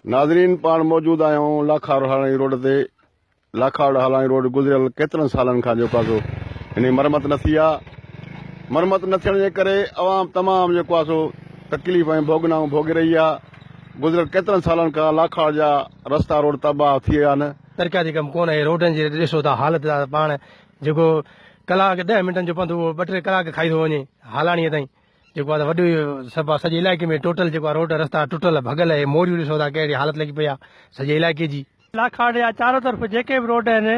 नाज़रीन पाण मौजूद आहियूं लाखाड़ हालाणी रोड ते। लाखाड़ हालाणी रोड गुज़रियल केतिरनि सालनि खां जेको आहे हिन मरमत न थी आहे। मरमत न थियण जे करे अवाम तमामु जेको आहे सो तकलीफ़ ऐं भोगनाऊं भोगे रही आहे। गुज़रियल केतिरनि सालनि खां लाखाड़ जा रस्ता रोड तबाह थी विया आहिनि। तरक़ियाती कमु कोन आहे। रोडनि जी ॾिसो था हालत पाण जेको कलाक 10 मिंटनि जो पंधु उहो 2-3 कलाक खाई थो वञे हालाणीअ ताईं। जेको आहे वॾी सभा सॼे इलाइक़े में टोटल जेको आहे रोड रस्ता टुटल भॻल आहे। मोरियूं ॾिसो था कहिड़ी हालत लॻी पई आहे सॼे इलाइक़े जी। लाखाड़ जा चारों तरफ़ जेके बि रोड आहिनि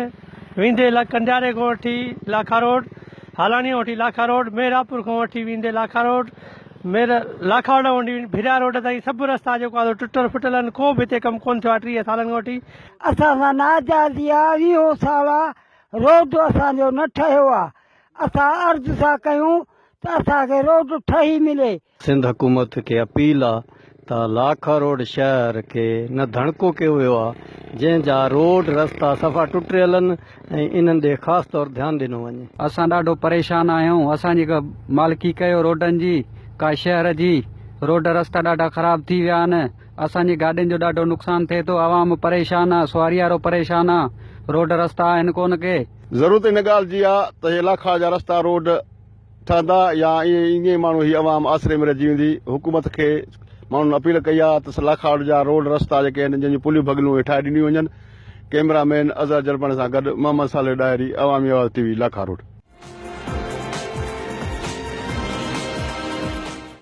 वेंदे कंडियारे खां वठी लाखा रोड, हालाणी वठी लाखा रोड, मेरापुर खां वठी वेंदे लाखा रोड, लाखाड़ वठी भिरा रोड ताईं सभु रस्ता जेको आहे टुटल फुटल आहिनि। को बि हिते कमु कोन थियो आहे 30 सालनि खां वठी। असां सां नाजाइज़ी आहे। 20 साल रोड असांजो न ठहियो आहे। असां अर्ज़ था कयूं त असांखे रोड ठही मिले। सिंध हुकूमत खे अपील आहे त लाखा रोड शहर खे न धणको कयो वियो आहे, जंहिंजा रोड रस्ता सफ़ा टुटियल आहिनि ऐं इन्हनि ॾे ख़ासि तौरु ध्यानु ॾिनो वञे। असां ॾाढो परेशान आहियूं। असांजी का मालिकी कयो रोडनि जी, का शहर जी। रोड रस्ता ॾाढा ख़राब थी विया आहिनि। असांजी गाॾियुनि जो ॾाढो नुक़सानु थिए थो। आवाम परेशान आहे, सुवारी वारो परेशान आहे। रोड रस्ता आहिनि कोन के। ज़रूरत इन ॻाल्हि जी आहे त हे लाखाड़ जा रस्ता रोड ठहंदा या ईअं माण्हू ही अवाम आसिरे में रहिजी वेंदी। हुकूमत खे माण्हुनि अपील कई आहे त लाखाड़ जा रोड रस्ता जेके आहिनि जंहिंजूं पुलियूं भॻलूं उहे ठाहे ॾिनियूं वञनि। कैमरामैन अज़हर जरबण सां गॾु मोहम्मद साले डायरी, अवामी आवाज़ TV, लाखाड़ रोड।